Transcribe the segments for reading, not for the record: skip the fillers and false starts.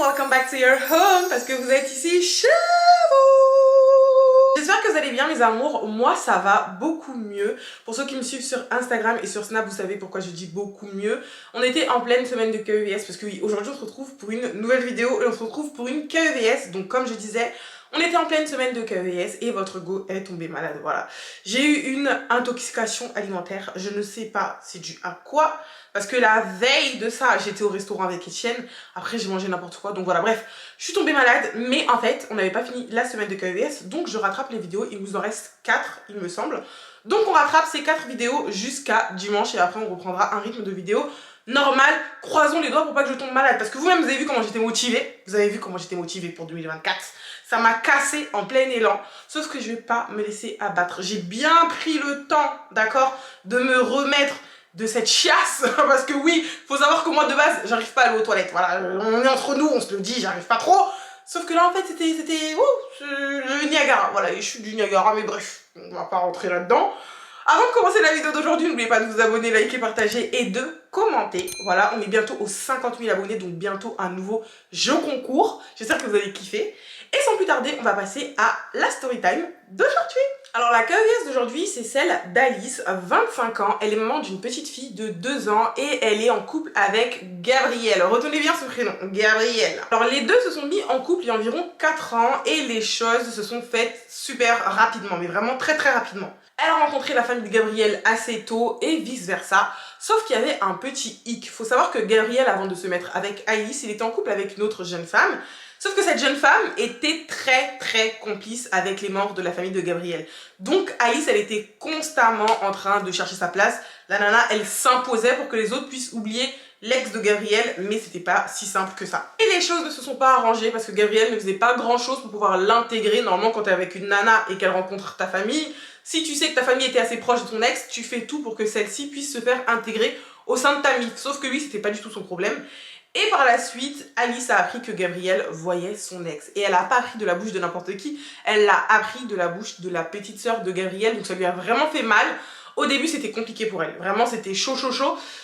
welcome back to your home, parce que vous êtes ici chez vous. J'espère que vous allez bien mes amours, moi ça va beaucoup mieux. Pour ceux qui me suivent sur Instagram et sur Snap, vous savez pourquoi je dis beaucoup mieux. On était en pleine semaine de KEVS, parce que oui, aujourd'hui on se retrouve pour une nouvelle vidéo et on se retrouve pour une KEVS. Donc comme je disais, on était en pleine semaine de KEVS et votre go est tombé malade, voilà. J'ai eu une intoxication alimentaire, je ne sais pas c'est dû à quoi. Parce que la veille de ça, j'étais au restaurant avec Etienne. Après, j'ai mangé n'importe quoi. Donc voilà, bref, je suis tombée malade. Mais en fait, on n'avait pas fini la semaine de KEVS. Donc je rattrape les vidéos. Il nous en reste 4, il me semble. Donc on rattrape ces 4 vidéos jusqu'à dimanche. Et après, on reprendra un rythme de vidéo normal. Croisons les doigts pour pas que je tombe malade. Parce que vous-même, vous avez vu comment j'étais motivée. Vous avez vu comment j'étais motivée pour 2024. Ça m'a cassé en plein élan. Sauf que je vais pas me laisser abattre. J'ai bien pris le temps, d'accord, de me remettre de cette chiasse, parce que oui, faut savoir que moi de base j'arrive pas à aller aux toilettes, voilà, on est entre nous, on se le dit, j'arrive pas trop, sauf que là en fait c'était le Niagara, voilà, et je suis du Niagara, mais bref, on va pas rentrer là-dedans. Avant de commencer la vidéo d'aujourd'hui, n'oubliez pas de vous abonner, liker, partager et de commenter. Voilà, on est bientôt aux 50 000 abonnés, donc bientôt un nouveau jeu concours. J'espère que vous allez kiffer. Et sans plus tarder, on va passer à la story time d'aujourd'hui. Alors la KEVS d'aujourd'hui, c'est celle d'Alice, 25 ans. Elle est maman d'une petite fille de 2 ans et elle est en couple avec Gabriel. Retenez bien ce prénom, Gabriel. Alors les deux se sont mis en couple il y a environ 4 ans et les choses se sont faites super rapidement, mais vraiment très rapidement. Elle a rencontré la famille de Gabriel assez tôt et vice versa. Sauf qu'il y avait un petit hic. Faut savoir que Gabriel, avant de se mettre avec Alice, il était en couple avec une autre jeune femme. Sauf que cette jeune femme était très complice avec les membres de la famille de Gabriel. Donc Alice, elle était constamment en train de chercher sa place. La nana, elle s'imposait pour que les autres puissent oublier l'ex de Gabriel, mais c'était pas si simple que ça. Et les choses ne se sont pas arrangées parce que Gabriel ne faisait pas grand chose pour pouvoir l'intégrer. Normalement, quand t'es avec une nana et qu'elle rencontre ta famille, si tu sais que ta famille était assez proche de ton ex, tu fais tout pour que celle-ci puisse se faire intégrer au sein de ta MIF. Sauf que lui, c'était pas du tout son problème. Et par la suite, Alice a appris que Gabriel voyait son ex. Et elle n'a pas appris de la bouche de n'importe qui, elle l'a appris de la bouche de la petite sœur de Gabriel. Donc ça lui a vraiment fait mal. Au début, c'était compliqué pour elle. Vraiment, c'était chaud.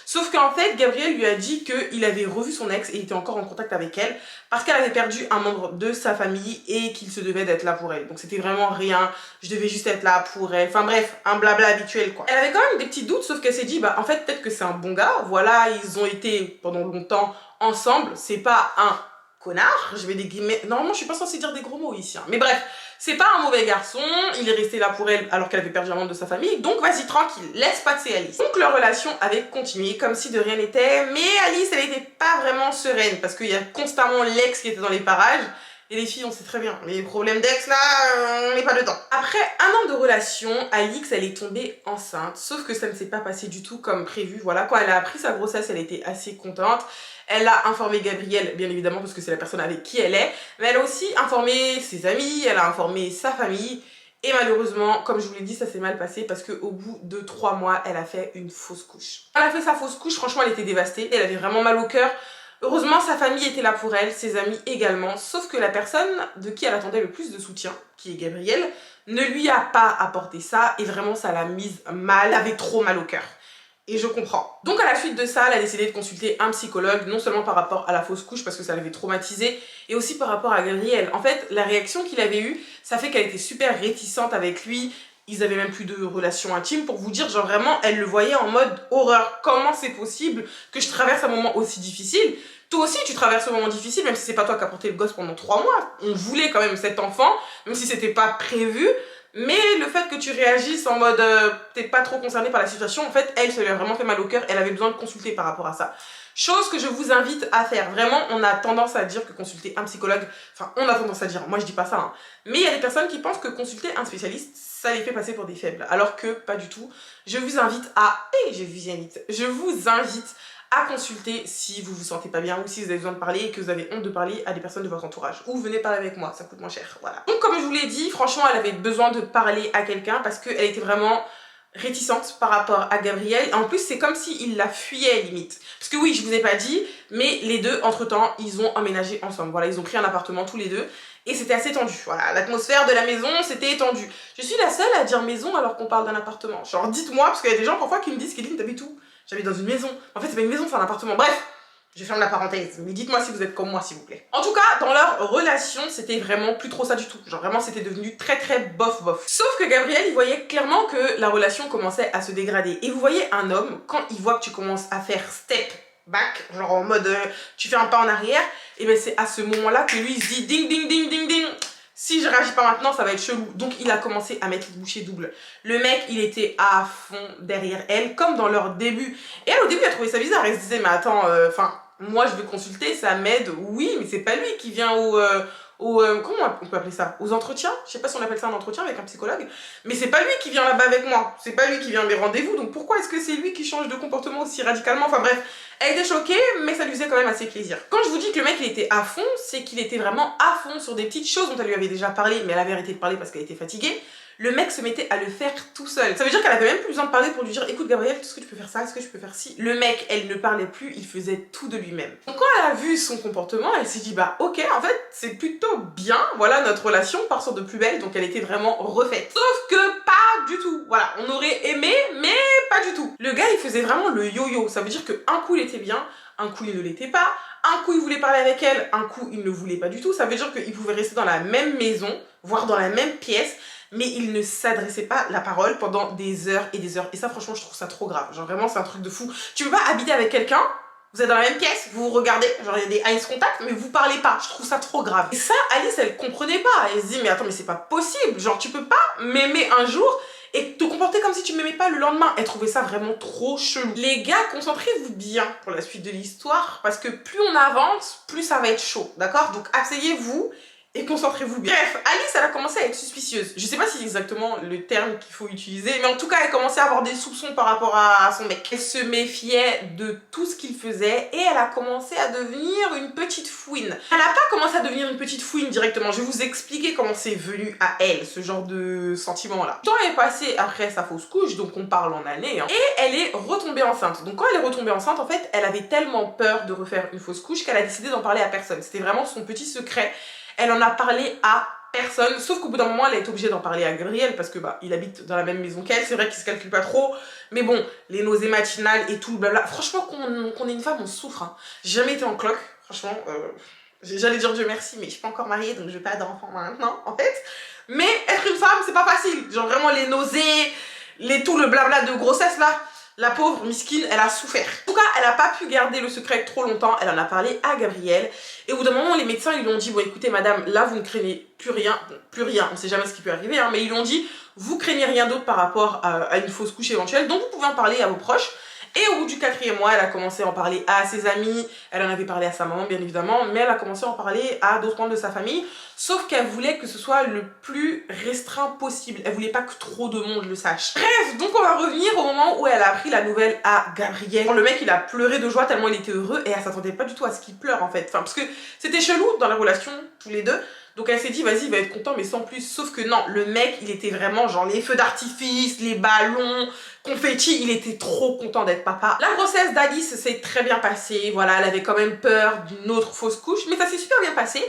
Sauf qu'en fait, Gabriel lui a dit qu'il avait revu son ex et était encore en contact avec elle parce qu'elle avait perdu un membre de sa famille et qu'il se devait d'être là pour elle. Donc c'était vraiment rien. Je devais juste être là pour elle. Enfin bref, un blabla habituel quoi. Elle avait quand même des petits doutes, sauf qu'elle s'est dit, bah en fait, peut-être que c'est un bon gars. Voilà, ils ont été pendant longtemps ensemble. C'est pas un connard. Je vais des guillemets. Normalement, je suis pas censée dire des gros mots ici. Hein. Mais bref. C'est pas un mauvais garçon, il est resté là pour elle alors qu'elle avait perdu un membre de sa famille, donc vas-y tranquille, laisse passer Alice. Donc leur relation avait continué comme si de rien n'était, mais Alice elle était pas vraiment sereine parce qu'il y a constamment l'ex qui était dans les parages. Et les filles, on sait très bien, les problèmes d'ex là, on n'est pas dedans. Après un an de relation, Alix elle est tombée enceinte, sauf que ça ne s'est pas passé du tout comme prévu. Voilà, quand elle a appris sa grossesse, elle était assez contente. Elle a informé Gabriel, bien évidemment, parce que c'est la personne avec qui elle est. Mais elle a aussi informé ses amis, elle a informé sa famille. Et malheureusement, comme je vous l'ai dit, ça s'est mal passé parce qu'au bout de 3 mois, elle a fait une fausse couche. Elle a fait sa fausse couche, franchement, elle était dévastée. Elle avait vraiment mal au cœur. Heureusement, sa famille était là pour elle, ses amis également. Sauf que la personne de qui elle attendait le plus de soutien, qui est Gabriel, ne lui a pas apporté ça. Et vraiment, ça l'a mise mal. Elle avait trop mal au cœur. Et je comprends. Donc à la suite de ça, elle a décidé de consulter un psychologue, non seulement par rapport à la fausse couche parce que ça l'avait traumatisée, et aussi par rapport à Gabriel. En fait, la réaction qu'il avait eue, ça fait qu'elle était super réticente avec lui. Ils avaient même plus de relation intime pour vous dire, genre vraiment, elle le voyait en mode horreur. Comment c'est possible que je traverse un moment aussi difficile? Toi aussi, tu traverses un moment difficile, même si c'est pas toi qui as porté le gosse pendant 3 mois. On voulait quand même cet enfant, même si c'était pas prévu. Mais le fait que tu réagisses en mode t'es pas trop concerné par la situation, en fait, elle, ça lui a vraiment fait mal au cœur. Elle avait besoin de consulter par rapport à ça. Chose que je vous invite à faire. Vraiment, on a tendance à dire que consulter un psychologue, enfin, on a tendance à dire, moi je dis pas ça, hein. Mais il y a des personnes qui pensent que consulter un spécialiste, ça les fait passer pour des faibles. Alors que pas du tout. Je vous invite à consulter si vous vous sentez pas bien ou si vous avez besoin de parler et que vous avez honte de parler à des personnes de votre entourage. Ou venez parler avec moi, ça coûte moins cher, voilà. Donc comme je vous l'ai dit, franchement elle avait besoin de parler à quelqu'un parce qu'elle était vraiment réticente par rapport à Gabriel. En plus c'est comme s'il la fuyait limite. Parce que oui, je vous ai pas dit, mais les deux entre temps ils ont emménagé ensemble. Voilà, ils ont pris un appartement tous les deux. Et c'était assez tendu, voilà, l'atmosphère de la maison c'était tendu. Je suis la seule à dire maison alors qu'on parle d'un appartement. Genre dites-moi, parce qu'il y a des gens parfois qui me disent Kéline t'habites où? J'habite dans une maison. En fait c'est pas une maison, c'est un appartement. Bref, Je ferme la parenthèse, mais dites-moi si vous êtes comme moi, s'il vous plaît. En tout cas, dans leur relation, c'était vraiment plus trop ça du tout. Genre vraiment, c'était devenu très très bof bof. Sauf que Gabriel, il voyait clairement que la relation commençait à se dégrader. Et vous voyez un homme, quand il voit que tu commences à faire step back, genre en mode tu fais un pas en arrière, et bien c'est à ce moment-là que lui, il se dit ding ding ding ding ding. Si je réagis pas maintenant, ça va être chelou. Donc il a commencé à mettre les bouchées doubles. Le mec, il était à fond derrière elle, comme dans leur début. Et elle, au début, elle trouvait ça bizarre. Elle se disait, mais attends, moi, je vais consulter, ça m'aide. Oui, mais c'est pas lui qui vient comment on peut appeler ça? Aux entretiens? Je sais pas si on appelle ça un entretien avec un psychologue. Mais c'est pas lui qui vient là-bas avec moi. C'est pas lui qui vient à mes rendez-vous. Donc pourquoi est-ce que c'est lui qui change de comportement aussi radicalement? Enfin bref, elle était choquée, mais ça lui faisait quand même assez plaisir. Quand je vous dis que le mec, il était à fond, c'est qu'il était vraiment à fond sur des petites choses dont elle lui avait déjà parlé, mais elle avait arrêté de parler parce qu'elle était fatiguée. Le mec se mettait à le faire tout seul. Ça veut dire qu'elle avait même plus besoin de parler pour lui dire écoute Gabriel, est-ce que tu peux faire ça, est-ce que je peux faire ci. Le mec, elle ne parlait plus, il faisait tout de lui-même. Donc quand elle a vu son comportement, elle s'est dit bah ok, en fait c'est plutôt bien, voilà, notre relation part sur de plus belle, donc elle était vraiment refaite. Sauf que pas du tout, voilà, on aurait aimé, mais pas du tout. Le gars, il faisait vraiment le yo-yo, ça veut dire qu'un coup il était bien, un coup il ne l'était pas, un coup il voulait parler avec elle, un coup il ne voulait pas du tout, ça veut dire qu'il pouvait rester dans la même maison, voire dans la même pièce, mais il ne s'adressait pas la parole pendant des heures et des heures. Et ça, franchement, je trouve ça trop grave. Genre, vraiment, c'est un truc de fou. Tu peux pas habiter avec quelqu'un, vous êtes dans la même pièce, vous vous regardez, genre, il y a des eyes contact, mais vous parlez pas. Je trouve ça trop grave. Et ça, Alice, elle comprenait pas. Elle se dit, mais attends, mais c'est pas possible. Genre, tu peux pas m'aimer un jour et te comporter comme si tu m'aimais pas le lendemain. Elle trouvait ça vraiment trop chelou. Les gars, concentrez-vous bien pour la suite de l'histoire, parce que plus on avance, plus ça va être chaud, d'accord? Donc, asseyez-vous et concentrez-vous bien. Bref, Alice, elle a commencé à être suspicieuse. Je sais pas si c'est exactement le terme qu'il faut utiliser, mais en tout cas, elle commençait à avoir des soupçons par rapport à son mec. Elle se méfiait de tout ce qu'il faisait et elle a commencé à devenir une petite fouine. Elle n'a pas commencé à devenir une petite fouine directement. Je vais vous expliquer comment c'est venu à elle, ce genre de sentiment-là. Le temps est passé après sa fausse couche, donc on parle en années, hein, et elle est retombée enceinte. Donc quand elle est retombée enceinte, en fait, elle avait tellement peur de refaire une fausse couche qu'elle a décidé d'en parler à personne. C'était vraiment son petit secret. Elle en a parlé à personne, sauf qu'au bout d'un moment, elle a été obligée d'en parler à Gabriel parce que bah, il habite dans la même maison qu'elle. C'est vrai qu'il se calcule pas trop, mais bon, les nausées matinales et tout, blabla. Franchement, qu'on est une femme, on souffre. Hein. J'ai jamais été en cloque, franchement. J'allais dire Dieu merci, mais je suis pas encore mariée, donc je n'ai pas d'enfant maintenant, en fait. Mais être une femme, c'est pas facile. Genre vraiment les nausées, tout le blabla de grossesse là. La pauvre miskine, elle a souffert. En tout cas, elle n'a pas pu garder le secret trop longtemps. Elle en a parlé à Gabriel. Et au bout d'un moment, les médecins, ils lui ont dit, bon écoutez madame, là vous ne craignez plus rien. Bon, plus rien, on sait jamais ce qui peut arriver, hein, mais ils lui ont dit, vous craignez rien d'autre par rapport à une fausse couche éventuelle. Donc vous pouvez en parler à vos proches. Et au bout du 4e mois, elle a commencé à en parler à ses amis, elle en avait parlé à sa maman bien évidemment, mais elle a commencé à en parler à d'autres membres de sa famille, sauf qu'elle voulait que ce soit le plus restreint possible, elle voulait pas que trop de monde le sache. Bref, donc on va revenir au moment où elle a appris la nouvelle à Gabriel. Le mec, il a pleuré de joie tellement il était heureux et elle s'attendait pas du tout à ce qu'il pleure en fait, parce que c'était chelou dans la relation, tous les deux. Donc elle s'est dit, vas-y, il va être content, mais sans plus. Sauf que non, le mec, il était vraiment genre les feux d'artifice, les ballons, confetti, il était trop content d'être papa. La grossesse d'Alice s'est très bien passée, voilà, elle avait quand même peur d'une autre fausse couche, mais ça s'est super bien passé.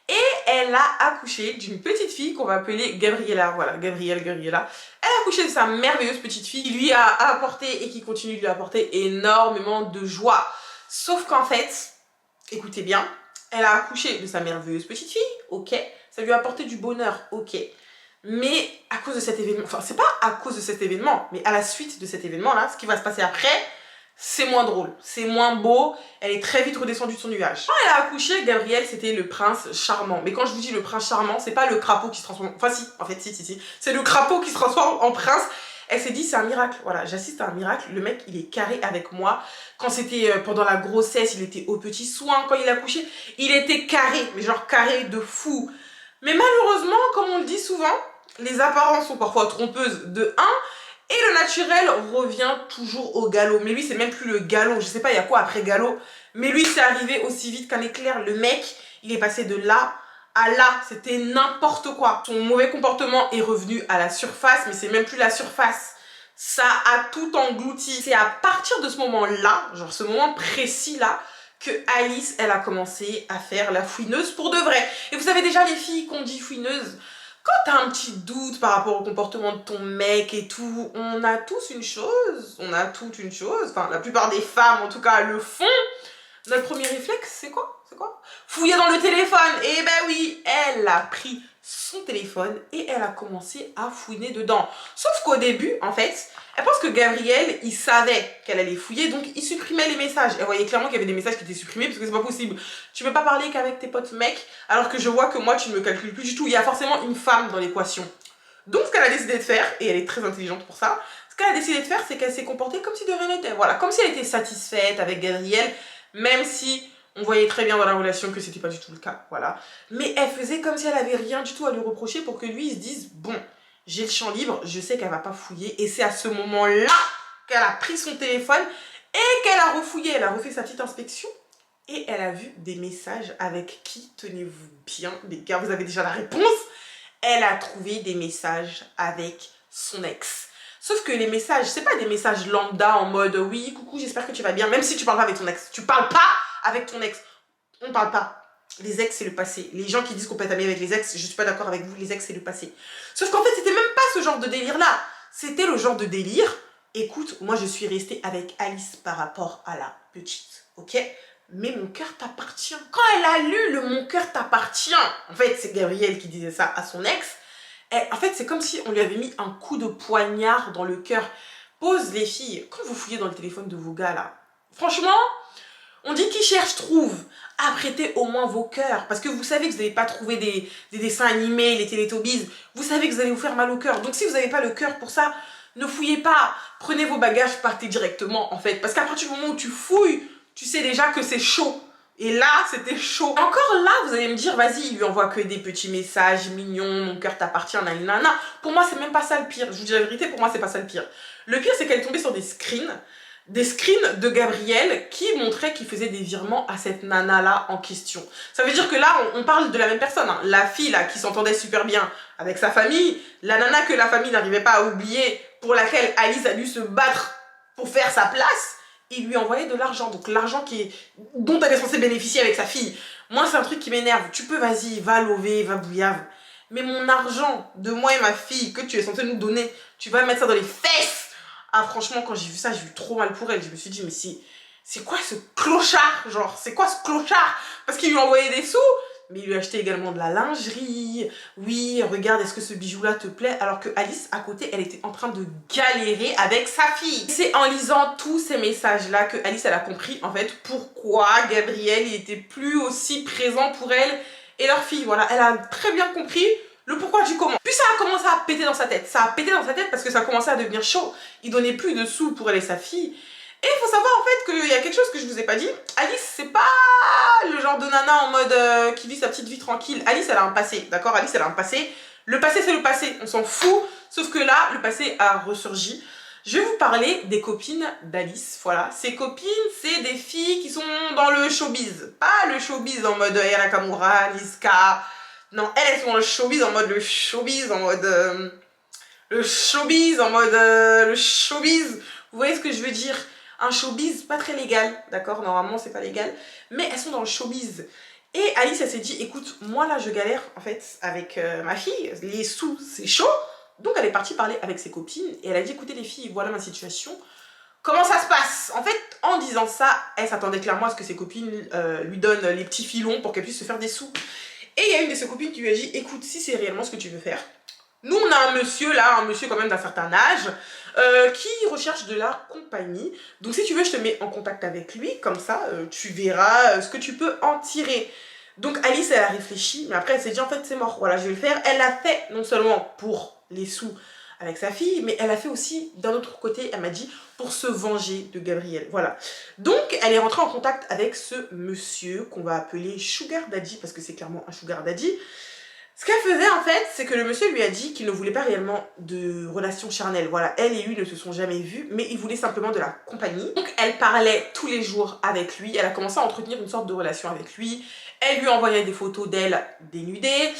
Et elle a accouché d'une petite fille qu'on va appeler Gabriella, voilà, Gabriella. Elle a accouché de sa merveilleuse petite fille qui lui a apporté et qui continue de lui apporter énormément de joie. Sauf qu'en fait, écoutez bien, elle a accouché de sa merveilleuse petite fille, ok. Ça lui a apporté du bonheur, ok. Mais à cause de cet événement, enfin c'est pas à cause de cet événement, mais à la suite de cet événement-là, ce qui va se passer après, c'est moins drôle, c'est moins beau, elle est très vite redescendue de son nuage. Quand elle a accouché, Gabriel, c'était le prince charmant. Mais quand je vous dis le prince charmant, c'est pas le crapaud qui se transforme... Enfin si, en fait, si. C'est le crapaud qui se transforme en prince. Elle s'est dit, c'est un miracle, voilà, j'assiste à un miracle, le mec, il est carré avec moi. Quand c'était pendant la grossesse, il était aux petits soins. Quand il a accouché, il était carré, mais genre carré de fou. Mais malheureusement, comme on le dit souvent, les apparences sont parfois trompeuses de 1, et le naturel revient toujours au galop. Mais lui, c'est même plus le galop, je sais pas, il y a quoi après galop. Mais lui, c'est arrivé aussi vite qu'un éclair. Le mec, il est passé de là à là, c'était n'importe quoi. Son mauvais comportement est revenu à la surface, mais c'est même plus la surface. Ça a tout englouti. C'est à partir de ce moment-là, genre ce moment précis-là, que Alice, elle a commencé à faire la fouineuse pour de vrai. Et vous savez déjà, les filles qu'on dit fouineuses, quand t'as un petit doute par rapport au comportement de ton mec et tout, on a tous une chose, on a toute une chose, enfin la plupart des femmes en tout cas le font. Notre premier réflexe, c'est quoi? C'est quoi? Fouiller dans le téléphone. Et ben oui, elle a pris son téléphone et elle a commencé à fouiner dedans. Sauf qu'au début, en fait, elle pense que Gabriel, il savait qu'elle allait fouiller, donc il supprimait les messages. Elle voyait clairement qu'il y avait des messages qui étaient supprimés, parce que c'est pas possible. Tu peux pas parler qu'avec tes potes mecs, alors que je vois que moi, tu ne me calcules plus du tout. Il y a forcément une femme dans l'équation. Donc ce qu'elle a décidé de faire, et elle est très intelligente pour ça, ce qu'elle a décidé de faire, c'est qu'elle s'est comportée comme si de rien n'était. Voilà, comme si elle était satisfaite avec Gabriel, même si on voyait très bien dans la relation que c'était pas du tout le cas, voilà. Mais elle faisait comme si elle avait rien du tout à lui reprocher pour que lui il se dise, bon, j'ai le champ libre, je sais qu'elle va pas fouiller, et c'est à ce moment-là qu'elle a pris son téléphone et qu'elle a refouillé, elle a refait sa petite inspection, et elle a vu des messages avec qui, tenez-vous bien, les gars, vous avez déjà la réponse, elle a trouvé des messages avec son ex. Sauf que les messages, c'est pas des messages lambda en mode oui, coucou, j'espère que tu vas bien, même si tu parles pas avec ton ex. Tu parles pas avec ton ex. On parle pas. Les ex, c'est le passé. Les gens qui disent qu'on peut être amis avec les ex, je suis pas d'accord avec vous, les ex, c'est le passé. Sauf qu'en fait, c'était même pas ce genre de délire-là. C'était le genre de délire. Écoute, moi, je suis restée avec Alice par rapport à la petite, ok? Mais mon cœur t'appartient. Quand elle a lu le mon cœur t'appartient, en fait, c'est Gabriel qui disait ça à son ex. En fait, c'est comme si on lui avait mis un coup de poignard dans le cœur. Pose les filles, quand vous fouillez dans le téléphone de vos gars là, franchement, on dit qui cherche trouve. Apprêtez au moins vos cœurs. Parce que vous savez que vous n'allez pas trouver des dessins animés, les Télétobies. Vous savez que vous allez vous faire mal au cœur. Donc si vous n'avez pas le cœur pour ça, ne fouillez pas. Prenez vos bagages, partez directement en fait. Parce qu'à partir du moment où tu fouilles, tu sais déjà que c'est chaud. Et là, c'était chaud. Encore là, vous allez me dire, vas-y, il lui envoie que des petits messages mignons, mon cœur t'appartient, nanana. Pour moi, c'est même pas ça le pire. Je vous dis la vérité, pour moi, c'est pas ça le pire. Le pire, c'est qu'elle est tombée sur des screens de Gabriel qui montraient qu'il faisait des virements à cette nana-là en question. Ça veut dire que là, on parle de la même personne. Hein. La fille, là, qui s'entendait super bien avec sa famille, la nana que la famille n'arrivait pas à oublier, pour laquelle Alice a dû se battre pour faire sa place, il lui envoyait de l'argent. Donc l'argent dont elle est censée bénéficier avec sa fille. Moi, c'est un truc qui m'énerve. Tu peux, vas-y, va lover, va bouillave. Mais mon argent de moi et ma fille que tu es censé nous donner, tu vas mettre ça dans les fesses. Ah, franchement, quand j'ai vu ça, j'ai eu trop mal pour elle. Je me suis dit, mais c'est quoi ce clochard? Genre, c'est quoi ce clochard? Parce qu'il lui a envoyé des sous, mais il lui a acheté également de la lingerie. Oui, regarde, est-ce que ce bijou-là te plaît? Alors que Alice, à côté, elle était en train de galérer avec sa fille. C'est en lisant tous ces messages-là que Alice, elle a compris, en fait, pourquoi Gabriel, il était plus aussi présent pour elle et leur fille. Voilà, elle a très bien compris le pourquoi du comment. Puis ça a commencé à péter dans sa tête. Ça a pété dans sa tête parce que ça a commencé à devenir chaud. Il donnait plus de sous pour elle et sa fille. Et il faut savoir en fait qu'il y a quelque chose que je vous ai pas dit. Alice, c'est pas le genre de nana en mode qui vit sa petite vie tranquille. Alice, elle a un passé, d'accord? Alice, elle a un passé. Le passé, c'est le passé. On s'en fout. Sauf que là, le passé a ressurgi. Je vais vous parler des copines d'Alice. Voilà, ces copines, c'est des filles qui sont dans le showbiz. Pas le showbiz en mode Yana Nakamura, Niska. Non, elles sont dans le showbiz en mode le showbiz, en mode le showbiz, en mode le showbiz. Vous voyez ce que je veux dire? Un showbiz pas très légal, d'accord? Normalement, c'est pas légal. Mais elles sont dans le showbiz. Et Alice, elle s'est dit, écoute, moi là, je galère en fait avec ma fille. Les sous, c'est chaud. Donc, elle est partie parler avec ses copines. Et elle a dit, écoutez les filles, voilà ma situation. Comment ça se passe? En fait, en disant ça, elle s'attendait clairement à ce que ses copines lui donnent les petits filons pour qu'elle puisse se faire des sous. Et il y a une de ses copines qui lui a dit, écoute, si c'est réellement ce que tu veux faire, nous on a un monsieur là, un monsieur quand même d'un certain âge, qui recherche de la compagnie. Donc si tu veux, je te mets en contact avec lui, comme ça tu verras ce que tu peux en tirer. Donc Alice, elle a réfléchi, mais après elle s'est dit, en fait c'est mort, voilà, je vais le faire. Elle l'a fait non seulement pour les sous avec sa fille, mais elle a fait aussi, d'un autre côté, elle m'a dit, pour se venger de Gabriel, voilà. Donc, elle est rentrée en contact avec ce monsieur qu'on va appeler Sugar Daddy, parce que c'est clairement un Sugar Daddy. Ce qu'elle faisait, en fait, c'est que le monsieur lui a dit qu'il ne voulait pas réellement de relation charnelle, voilà. Elle et lui ne se sont jamais vus, mais il voulait simplement de la compagnie. Donc, elle parlait tous les jours avec lui, elle a commencé à entretenir une sorte de relation avec lui. Elle lui envoyait des photos d'elle dénudée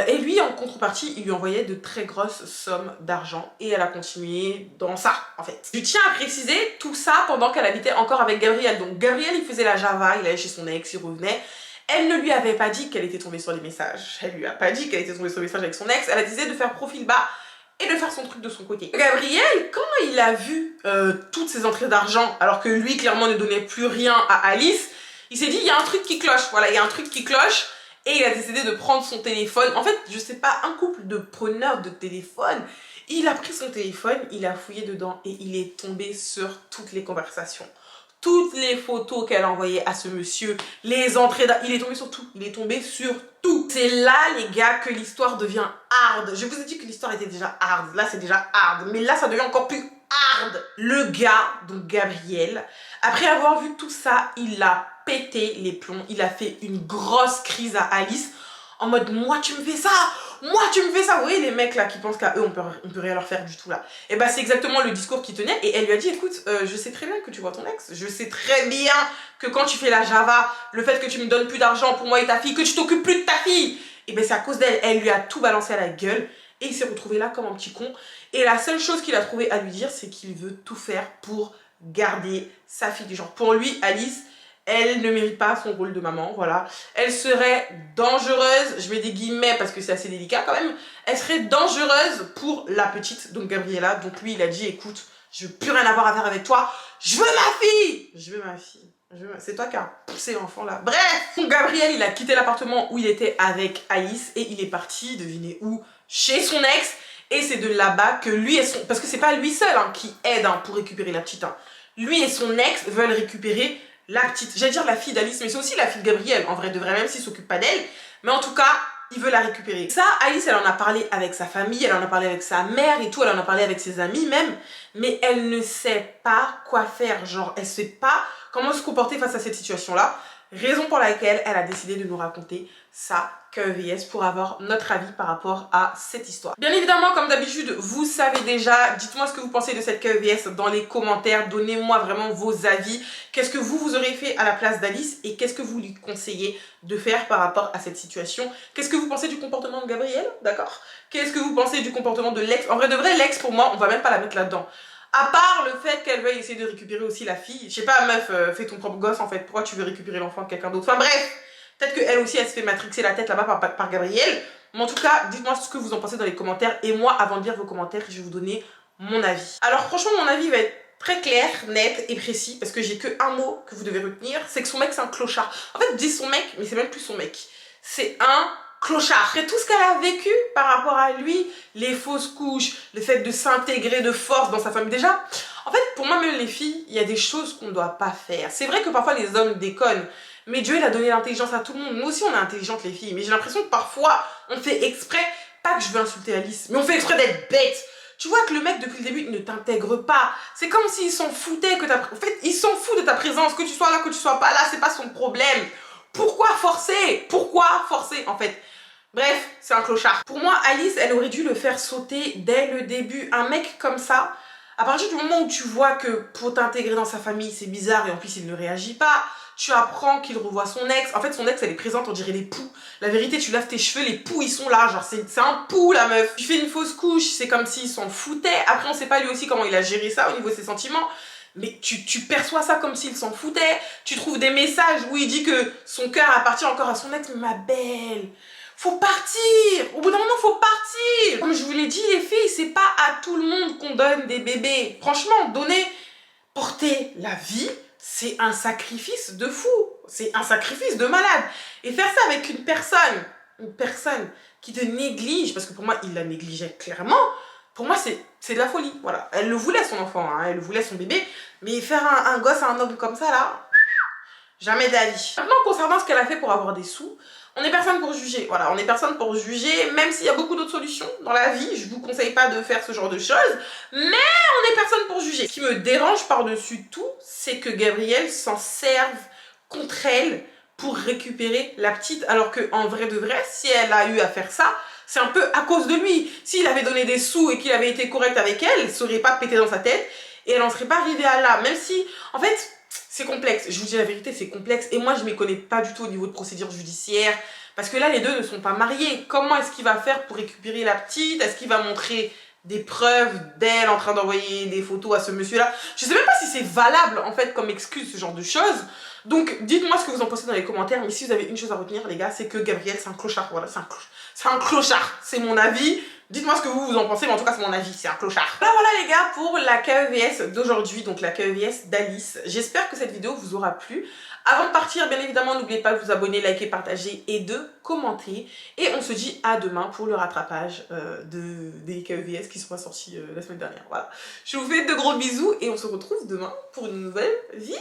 et lui en contrepartie il lui envoyait de très grosses sommes d'argent et elle a continué dans ça en fait. Je tiens à préciser tout ça pendant qu'elle habitait encore avec Gabriel. Donc Gabriel il faisait la Java, il allait chez son ex, il revenait. Elle ne lui avait pas dit qu'elle était tombée sur les messages. Elle lui a pas dit qu'elle était tombée sur les messages avec son ex. Elle a disait de faire profil bas et de faire son truc de son côté. Gabriel, quand il a vu toutes ces entrées d'argent alors que lui clairement ne donnait plus rien à Alice, Il s'est dit, il y a un truc qui cloche, voilà, il y a un truc qui cloche. Et il a décidé de prendre son téléphone. En fait, je sais pas, un couple de preneurs de téléphone. Il a pris son téléphone, il a fouillé dedans et il est tombé sur toutes les conversations. Toutes les photos qu'elle a envoyées à ce monsieur, les entrées, il est tombé sur tout. Il est tombé sur tout. C'est là, les gars, que l'histoire devient hard. Je vous ai dit que l'histoire était déjà hard. Là, c'est déjà hard. Mais là, ça devient encore plus hard. Le gars, donc Gabriel, après avoir vu tout ça, il a pété les plombs. Il a fait une grosse crise à Alice en mode, moi tu me fais ça, moi tu me fais ça. Vous voyez les mecs là qui pensent qu'à eux on peut rien leur faire du tout là. Et bah c'est exactement le discours qu'il tenait. Et elle lui a dit, écoute, je sais très bien que tu vois ton ex, je sais très bien que quand tu fais la Java, le fait que tu me donnes plus d'argent pour moi et ta fille, que tu t'occupes plus de ta fille, et ben c'est à cause d'elle. Elle lui a tout balancé à la gueule et il s'est retrouvé là comme un petit con. Et la seule chose qu'il a trouvé à lui dire, c'est qu'il veut tout faire pour garder sa fille. Du genre, pour lui, Alice, elle ne mérite pas son rôle de maman, voilà. Elle serait dangereuse, je mets des guillemets parce que c'est assez délicat quand même. Elle serait dangereuse pour la petite, donc Gabriella. Donc lui, il a dit, écoute, je veux plus rien avoir à faire avec toi. Je veux ma fille. Je veux ma fille. C'est toi qui as poussé l'enfant là. Bref, donc Gabriel, il a quitté l'appartement où il était avec Alice et il est parti, devinez où, chez son ex. Et c'est de là-bas que lui et son... Parce que c'est pas lui seul hein, qui aide hein, pour récupérer la petite. Hein. Lui et son ex veulent récupérer la petite, j'allais dire la fille d'Alice, mais c'est aussi la fille de Gabriel, en vrai de vrai, même s'il s'occupe pas d'elle. Mais en tout cas, il veut la récupérer. Ça, Alice, elle en a parlé avec sa famille, elle en a parlé avec sa mère et tout, elle en a parlé avec ses amis même. Mais elle ne sait pas quoi faire, genre, elle sait pas comment se comporter face à cette situation-là. Raison pour laquelle elle a décidé de nous raconter sa KEVS pour avoir notre avis par rapport à cette histoire. Bien évidemment, comme d'habitude, vous savez déjà, dites-moi ce que vous pensez de cette KEVS dans les commentaires, donnez-moi vraiment vos avis. Qu'est-ce que vous auriez fait à la place d'Alice et qu'est-ce que vous lui conseillez de faire par rapport à cette situation? Qu'est-ce que vous pensez du comportement de Gabriel? D'accord? Qu'est-ce que vous pensez du comportement de l'ex? En vrai de vrai, l'ex, pour moi, on va même pas la mettre là-dedans. À part le fait qu'elle veuille essayer de récupérer aussi la fille. Je sais pas, meuf, fais ton propre gosse en fait. Pourquoi tu veux récupérer l'enfant de quelqu'un d'autre? Enfin bref, peut-être qu'elle aussi, elle se fait matrixer la tête là-bas par Gabriel. Mais en tout cas, dites-moi ce que vous en pensez dans les commentaires. Et moi, avant de lire vos commentaires, je vais vous donner mon avis. Alors franchement, mon avis va être très clair, net et précis. Parce que j'ai que un mot que vous devez retenir. C'est que son mec, c'est un clochard. En fait, je dis son mec, mais c'est même plus son mec. C'est un clochard. Après tout ce qu'elle a vécu par rapport à lui, les fausses couches, le fait de s'intégrer de force dans sa famille. Déjà, en fait, pour moi, même les filles, il y a des choses qu'on ne doit pas faire. C'est vrai que parfois les hommes déconnent, mais Dieu, il a donné l'intelligence à tout le monde. Nous aussi, on est intelligentes, les filles. Mais j'ai l'impression que parfois, on fait exprès, pas que je veux insulter Alice, mais on fait exprès d'être bête. Tu vois que le mec, depuis le début, il ne t'intègre pas. C'est comme s'il s'en foutait que en fait, il s'en fout de ta présence. Que tu sois là, que tu sois pas là, c'est pas son problème. Pourquoi forcer? Pourquoi forcer, en fait? Bref, c'est un clochard. Pour moi, Alice, elle aurait dû le faire sauter dès le début. Un mec comme ça, à partir du moment où tu vois que pour t'intégrer dans sa famille, c'est bizarre et en plus, il ne réagit pas, tu apprends qu'il revoit son ex. En fait, son ex, elle est présente, on dirait les poux. La vérité, tu laves tes cheveux, les poux, ils sont là. Genre, c'est un pou, la meuf. Tu fais une fausse couche, c'est comme s'il s'en foutait. Après, on sait pas lui aussi comment il a géré ça au niveau de ses sentiments. Mais tu perçois ça comme s'il s'en foutait. Tu trouves des messages où il dit que son cœur appartient encore à son ex. Mais ma belle, faut partir. Au bout d'un moment, faut partir. Comme je vous l'ai dit, les filles, c'est pas à tout le monde qu'on donne des bébés. Franchement, porter la vie, c'est un sacrifice de fou. C'est un sacrifice de malade. Et faire ça avec une personne qui te néglige, parce que pour moi, il la négligeait clairement. Pour moi, c'est de la folie. Voilà. Elle le voulait, son enfant, hein, elle voulait son bébé. Mais faire un gosse à un homme comme ça, là, jamais d'avis. Maintenant, concernant ce qu'elle a fait pour avoir des sous, on n'est personne pour juger. Voilà, on n'est personne pour juger, même s'il y a beaucoup d'autres solutions dans la vie. Je vous conseille pas de faire ce genre de choses, mais on n'est personne pour juger. Ce qui me dérange par-dessus tout, c'est que Gabriel s'en serve contre elle pour récupérer la petite, alors que en vrai de vrai, si elle a eu à faire ça, c'est un peu à cause de lui. S'il avait donné des sous et qu'il avait été correct avec elle, ne serait pas pété dans sa tête et elle n'en serait pas arrivée à là. Même si, en fait, c'est complexe. Je vous dis la vérité, c'est complexe. Et moi, je ne m'y connais pas du tout au niveau de procédure judiciaire. Parce que là, les deux ne sont pas mariés. Comment est-ce qu'il va faire pour récupérer la petite? Est-ce qu'il va montrer des preuves d'elle en train d'envoyer des photos à ce monsieur-là? Je ne sais même pas si c'est valable, en fait, comme excuse, ce genre de choses. Donc, dites-moi ce que vous en pensez dans les commentaires. Mais si vous avez une chose à retenir, les gars, c'est que Gabriel, c'est un clochard. Voilà, c'est un clochard. C'est mon avis. Dites-moi ce que vous en pensez, mais en tout cas, c'est mon avis. C'est un clochard. Voilà, les gars, pour la KEVS d'aujourd'hui. Donc, la KEVS d'Alice. J'espère que cette vidéo vous aura plu. Avant de partir, bien évidemment, n'oubliez pas de vous abonner, liker, partager et de commenter. Et on se dit à demain pour le rattrapage des KEVS qui sont pas sortis la semaine dernière. Voilà. Je vous fais de gros bisous et on se retrouve demain pour une nouvelle vidéo.